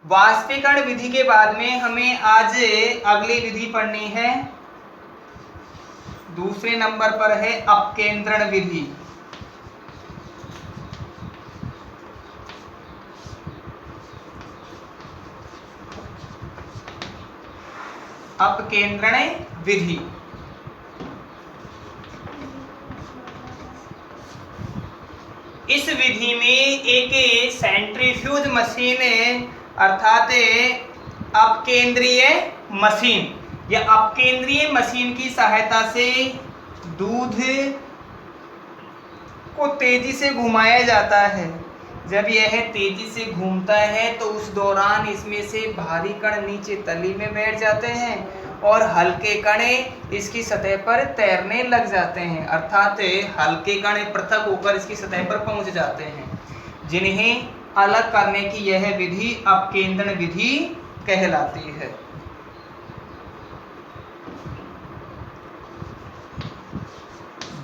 वाष्पीकरण विधि के बाद में हमें आज अगली विधि पढ़नी है। दूसरे नंबर पर है अपकेंद्रण विधि। अपकेंद्रण विधि इस विधि में एक सेंट्रीफ्यूज मशीन अर्थात अपकेंद्रीय मशीन या अपकेंद्रीय मशीन की सहायता से दूध को तेजी से घुमाया जाता है। जब यह तेजी से घूमता है तो उस दौरान इसमें से भारी कण नीचे तली में बैठ जाते हैं और हल्के कण इसकी सतह पर तैरने लग जाते हैं, अर्थात हल्के कण पृथक होकर इसकी सतह पर पहुंच जाते हैं, जिन्हें अलग करने की यह विधि अपकेंद्रण विधि कहलाती है।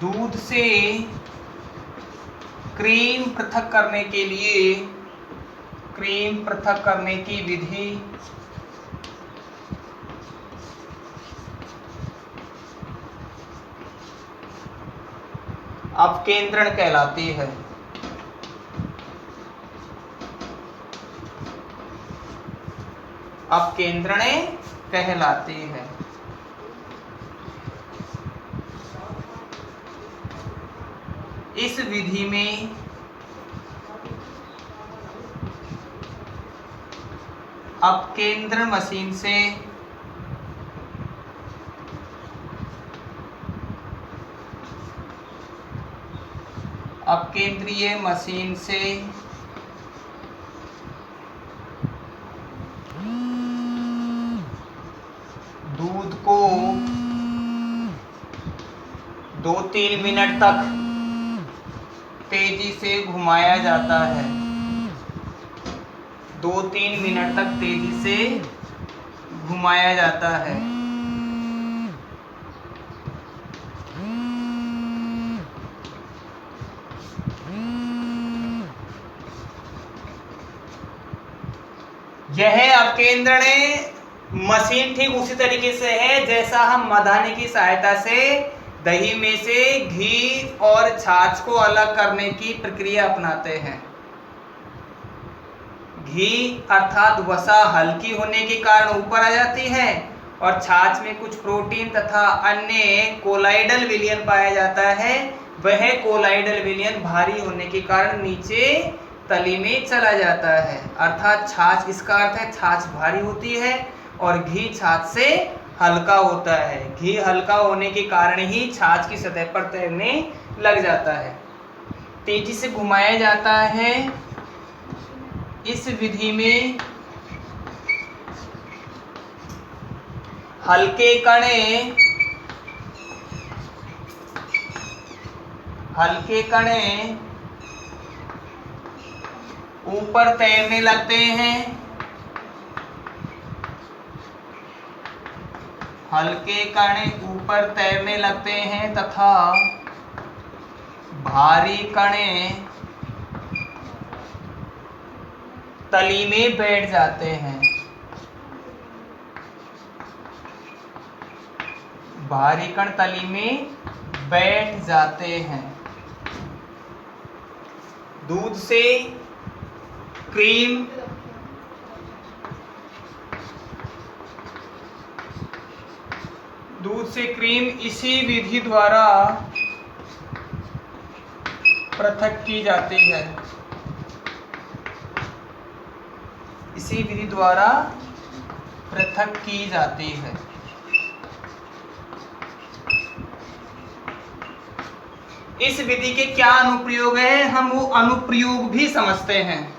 दूध से क्रीम पृथक करने के लिए क्रीम पृथक करने की विधि अपकेंद्रण कहलाती है। अपकेंद्रण कहलाती है। इस विधि में अपकेंद्रण मशीन से अपकेंद्रीय मशीन से दूध को 2-3 मिनट तक तेजी से घुमाया जाता है। 2-3 मिनट तक तेजी से घुमाया जाता है। यह अपकेंद्रण मशीन ठीक उसी तरीके से है जैसा हम मधानी की सहायता से दही में से घी और छाछ को अलग करने की प्रक्रिया अपनाते हैं। घी अर्थात वसा हल्की होने के कारण ऊपर आ जाती है और छाछ में कुछ प्रोटीन तथा अन्य कोलाइडल विलयन पाया जाता है। वह कोलाइडल विलयन भारी होने के कारण नीचे तली में चला जाता है, अर्थात छाछ, इसका अर्थ है छाछ भारी होती है और घी छाछ से हल्का होता है। घी हल्का होने के कारण ही छाछ की सतह पर तैरने लग जाता है। तेजी से घुमाया जाता है। इस विधि में हल्के कण ऊपर तैरने लगते हैं। हल्के कण ऊपर तैरने लगते हैं तथा भारी कण तली में बैठ जाते हैं। भारी कण तली में बैठ जाते हैं। दूध से क्रीम इसी विधि द्वारा पृथक की जाती है। इसी विधि द्वारा पृथक की जाती है। इस विधि के क्या अनुप्रयोग है, हम वो अनुप्रयोग भी समझते हैं।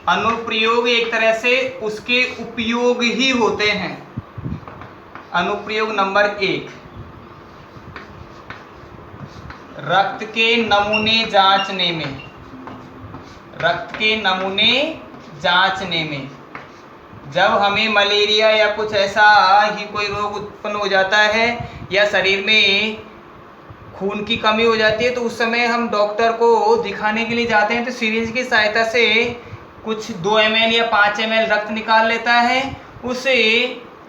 अनुप्रयोग एक तरह से उसके उपयोग ही होते हैं। अनुप्रयोग नंबर 1, रक्त के नमूने जांचने में जब हमें मलेरिया या कुछ ऐसा ही कोई रोग उत्पन्न हो जाता है या शरीर में खून की कमी हो जाती है तो उस समय हम डॉक्टर को दिखाने के लिए जाते हैं तो सिरिंज की सहायता से कुछ 2 ml या 5 ml रक्त निकाल लेता है। उस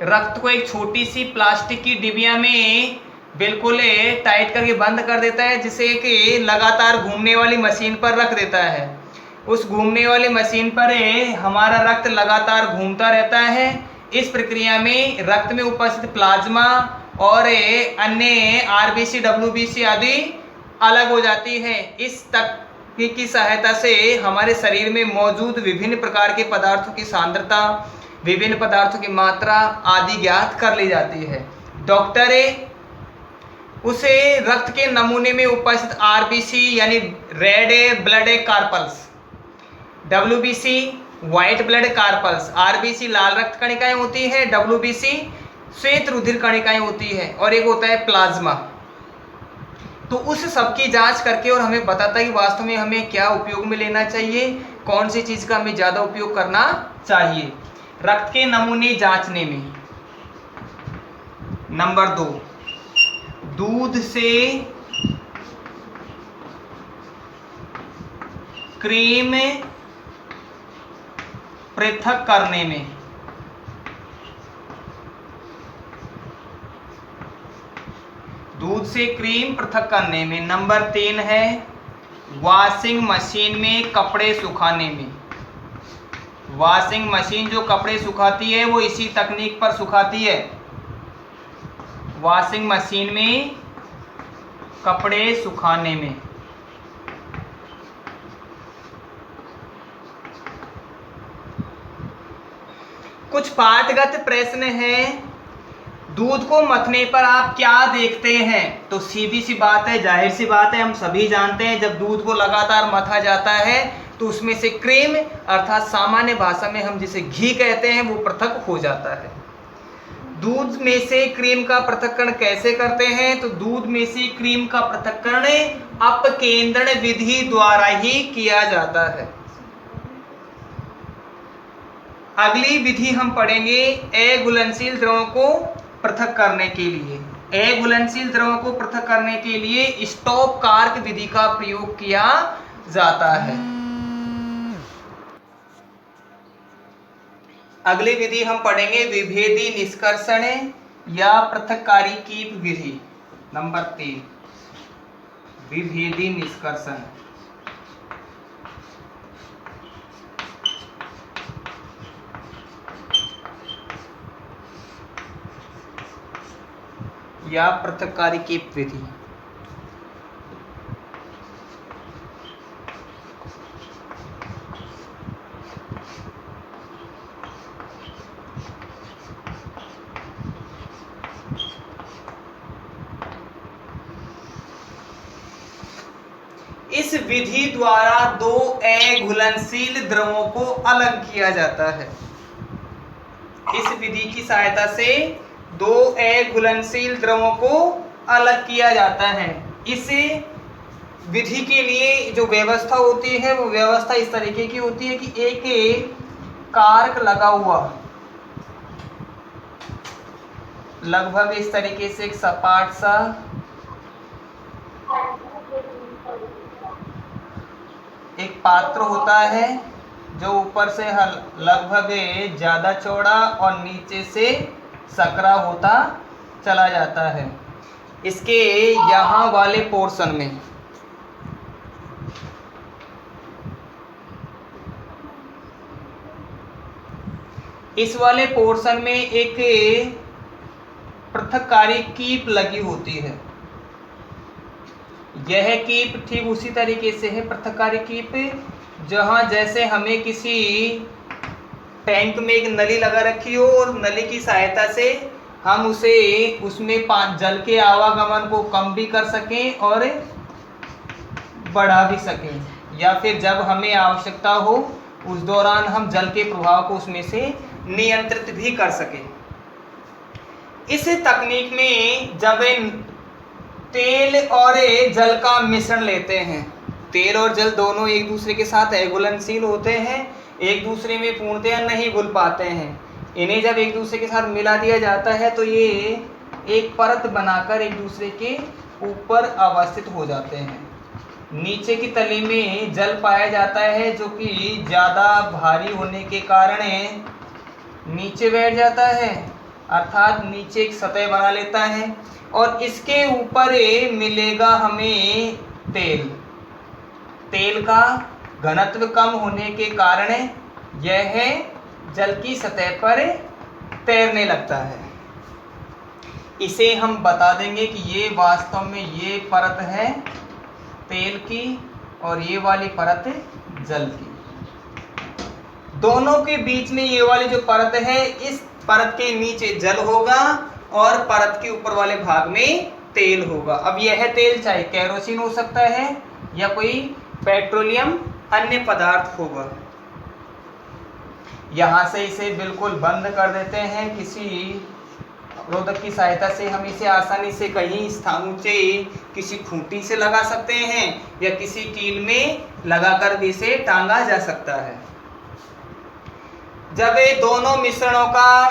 रक्त को एक छोटी सी प्लास्टिक की डिबिया में बिल्कुल टाइट करके बंद कर देता है, जिसे कि लगातार घूमने वाली मशीन पर रख देता है। उस घूमने वाली मशीन पर हमारा रक्त लगातार घूमता रहता है। इस प्रक्रिया में रक्त में उपस्थित प्लाज्मा और अन्य आरबीसी, डब्ल्यूबीसी आदि अलग हो जाती है। इस तकनीक की सहायता से हमारे शरीर में मौजूद विभिन्न प्रकार के पदार्थों की सांद्रता, विभिन्न पदार्थों की मात्रा आदि ज्ञात कर ली जाती है। डॉक्टर उसे रक्त के नमूने में उपस्थित आरबीसी यानी red blood corpuscles, WBC white blood corpuscles, RBC लाल रक्त कणिकाएं होती है, डब्ल्यूबीसी श्वेत रुधिर कणिकाएं होती है, और एक होता है प्लाज्मा। तो उस सब की जांच करके और हमें बताता है कि वास्तव में हमें क्या उपयोग में लेना चाहिए, कौन सी चीज का हमें ज्यादा उपयोग करना चाहिए रक्त के नमूने जांचने में। नंबर 2, दूध से क्रीम पृथक करने में। दूध से क्रीम पृथक करने में। नंबर 3 है वॉशिंग मशीन में कपड़े सुखाने में। वॉशिंग मशीन जो कपड़े सुखाती है वो इसी तकनीक पर सुखाती है। वॉशिंग मशीन में कपड़े सुखाने में। कुछ पाठगत प्रश्न हैं। दूध को मथने पर आप क्या देखते हैं? तो सीधी सी बात है, जाहिर सी बात है, हम सभी जानते हैं जब दूध को लगातार मथा जाता है तो उसमें से क्रीम अर्थात सामान्य भाषा में हम जिसे घी कहते हैं वो पृथक हो जाता है। दूध में से क्रीम का पृथक्करण कैसे करते हैं? तो दूध में से क्रीम का पृथक्करण अपकेंद्रण विधि द्वारा ही किया जाता है। अगली विधि हम पढ़ेंगे अघुलनशील द्रवों को पृथक करने के लिए। अघुलनशील द्रवों को पृथक करने के लिए स्टॉप कार्क विधि का प्रयोग किया जाता है। अगली विधि हम पढ़ेंगे विभेदी निष्कर्षण या पृथक्कारी कीप विधि। नंबर 3 विभेदी निष्कर्षण। या पृथक्कारी कीप विधि। इस विधि द्वारा 2 अघुलनशील द्रवों को अलग किया जाता है। इस विधि की सहायता से 2 अघुलनशील द्रवों को अलग किया जाता है। इस विधि के लिए जो व्यवस्था होती है वो व्यवस्था इस तरीके की होती है कि एक कार्क लगा हुआ लगभग इस तरीके से एक सपाट सा एक पात्र होता है जो ऊपर से लगभग ज्यादा चौड़ा और नीचे से सकरा होता चला जाता है। इसके यहाँ वाले पोर्शन में इस वाले पोर्शन में एक पृथक्कारी कीप लगी होती है। यह कीप ठीक उसी तरीके से है पृथक्कारी कीप, जहां जैसे हमें किसी टैंक में एक नली लगा रखी हो और नली की सहायता से हम उसमें जल के आवागमन को कम भी कर सकें और बढ़ा भी सकें, या फिर जब हमें आवश्यकता हो उस दौरान हम जल के प्रभाव को उसमें से नियंत्रित भी कर सकें। इस तकनीक में जब तेल और जल का मिश्रण लेते हैं, तेल और जल दोनों एक दूसरे के साथ अघुलनशील होते हैं, एक दूसरे में पूर्णतया नहीं घुल पाते हैं। इन्हें जब एक दूसरे के साथ मिला दिया जाता है तो ये एक परत बनाकर एक दूसरे के ऊपर अवस्थित हो जाते हैं। नीचे की तली में जल पाया जाता है जो कि ज़्यादा भारी होने के कारण नीचे बैठ जाता है, अर्थात नीचे एक सतह बना लेता है और इसके ऊपर मिलेगा हमें तेल। तेल का घनत्व कम होने के कारण यह जल की सतह पर तैरने लगता है। इसे हम बता देंगे कि ये वास्तव में ये परत है तेल की और ये वाली परत जल की। दोनों के बीच में ये वाली जो परत है, इस परत के नीचे जल होगा और परत के ऊपर वाले भाग में तेल होगा। अब यह तेल चाहे केरोसिन हो सकता है या कोई पेट्रोलियम अन्य पदार्थ होगा। यहाँ से इसे बिल्कुल बंद कर देते हैं। किसी अवरोधक की सहायता से हम इसे आसानी से कहीं स्थान ऊंचे किसी खूंटी से लगा सकते हैं या किसी कील में लगाकर भी इसे टांगा जा सकता है। जब ये दोनों मिश्रणों का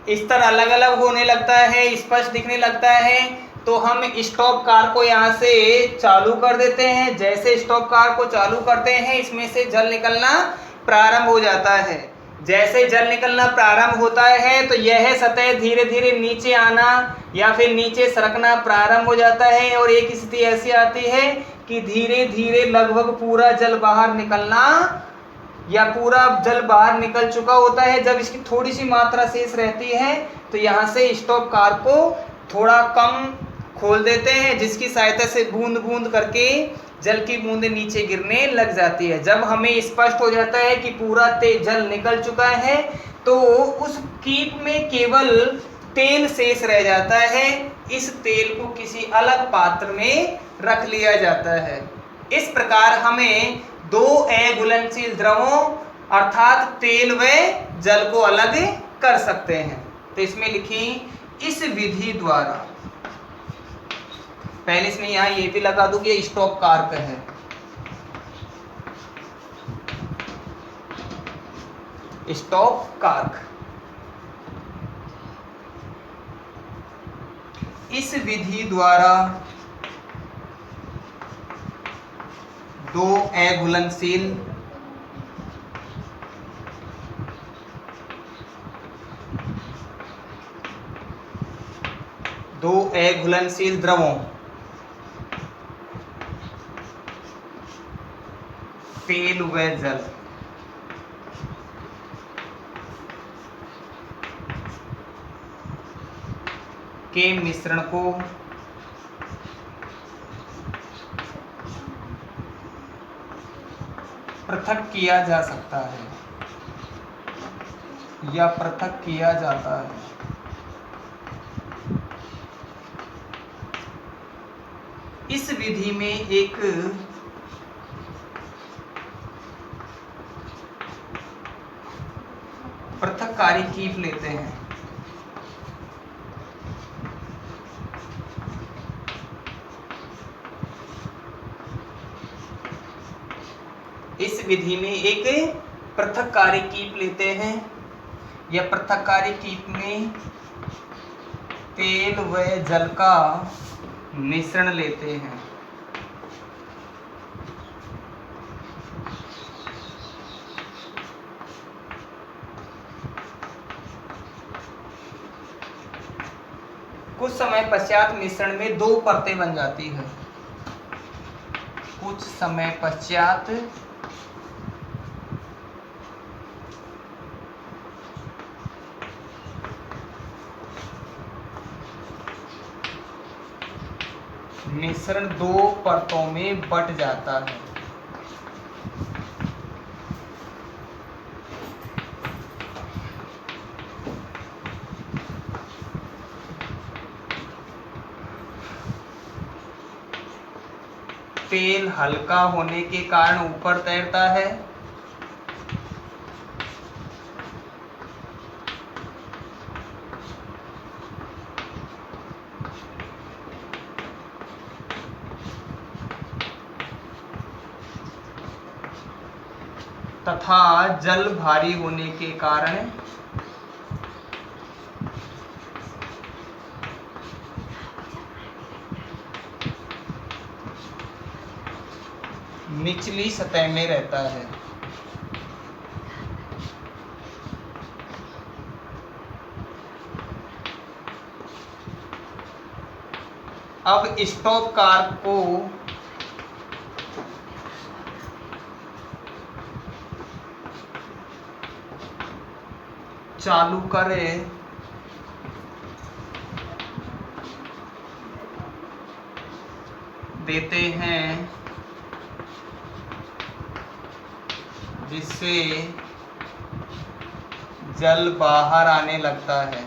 स्तर अलग अलग होने लगता है, स्पष्ट दिखने लगता है, तो हम स्टॉप कार को यहाँ से चालू कर देते हैं। जैसे स्टॉप कार को चालू करते हैं, इसमें से जल निकलना प्रारंभ हो जाता है। जैसे जल निकलना प्रारंभ होता है तो यह सतह धीरे धीरे नीचे आना या फिर नीचे सरकना प्रारंभ हो जाता है और एक स्थिति ऐसी आती है कि धीरे धीरे लगभग पूरा जल बाहर निकलना या पूरा जल बाहर निकल चुका होता है। जब इसकी थोड़ी सी मात्रा शेष रहती है तो यहाँ से स्टॉप कार को थोड़ा कम खोल देते हैं, जिसकी सहायता से बूंद बूंद करके जल की बूंदें नीचे गिरने लग जाती है। जब हमें स्पष्ट हो जाता है कि पूरा जल निकल चुका है तो उस कीप में केवल तेल शेष रह जाता है। इस तेल को किसी अलग पात्र में रख लिया जाता है। इस प्रकार हमें दो अघुलनशील द्रवों अर्थात तेल व जल को अलग कर सकते हैं। तो इसमें लिखी इस विधि द्वारा, पहले इसमें यहाँ ये भी लगा दूं कि स्टॉप कारक है। स्टॉप कारक इस विधि द्वारा दो अघुलनशील द्रवों तेल व जल के मिश्रण को पृथक किया जा सकता है या पृथक किया जाता है। इस विधि में एक पृथककारी कीप लेते हैं। इस विधि में एक पृथककारी कीप लेते हैं या पृथककारी कीप में तेल व जल का मिश्रण लेते हैं। कुछ समय पश्चात मिश्रण में दो परतें बन जाती है। कुछ समय पश्चात मिश्रण दो परतों में बट जाता है। तेल हल्का होने के कारण ऊपर तैरता है तथा जल भारी होने के कारण निचली सतह में रहता है। अब स्टॉप कार को चालू करें देते हैं, जिससे जल बाहर आने लगता है।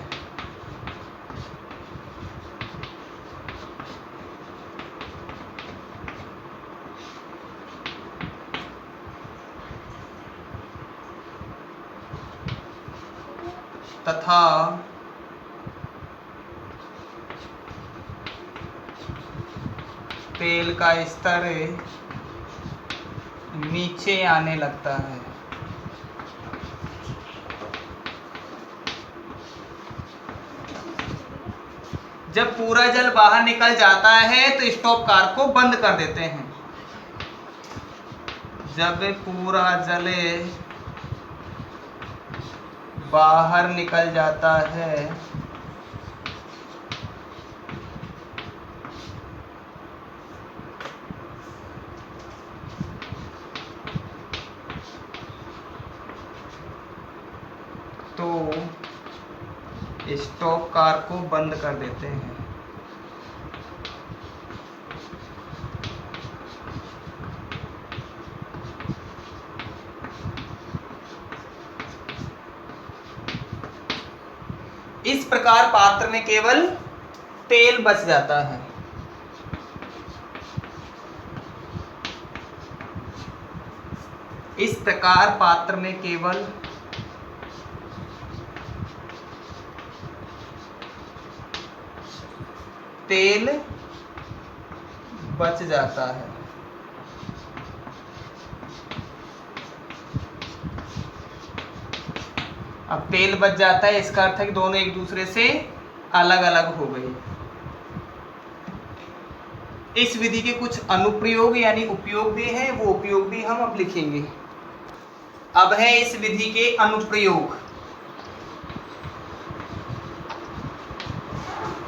तथा तेल का स्तर नीचे आने लगता है। जब पूरा जल बाहर निकल जाता है तो स्टॉप कार को बंद कर देते हैं। जब पूरा जल बाहर निकल जाता है तो स्टॉप कार को बंद कर देते हैं। इस प्रकार पात्र में केवल तेल बच जाता है। इस प्रकार पात्र में केवल तेल बच जाता है। अब तेल बच जाता है, इसका अर्थ है कि दोनों एक दूसरे से अलग अलग हो गए। इस विधि के कुछ अनुप्रयोग यानी उपयोग भी हैं, वो उपयोग भी हम अब लिखेंगे। अब है इस विधि के अनुप्रयोग।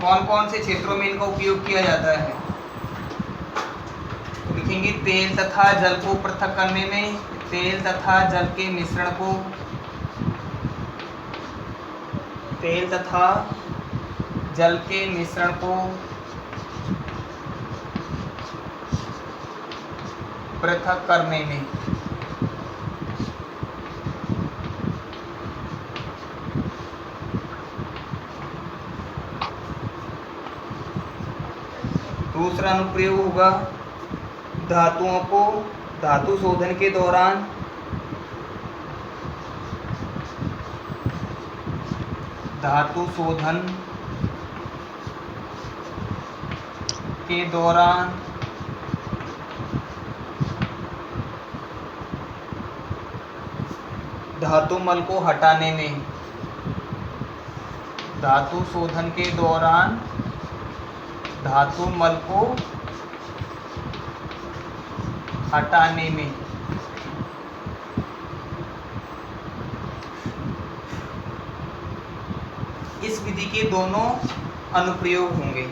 कौन कौन से क्षेत्रों में इनका उपयोग किया जाता है, तो लिखेंगे तेल तथा जल को पृथक करने में, तेल तथा जल के मिश्रण को, तेल तथा जल के मिश्रण को पृथक करने में, दूसरा अनुप्रयोग होगा धातुओं को धातु शोधन के दौरान धातु शोधन के दौरान धातु मल को हटाने में, धातु शोधन के दौरान धातु मल को हटाने में। इस विधि के दोनों अनुप्रयोग होंगे।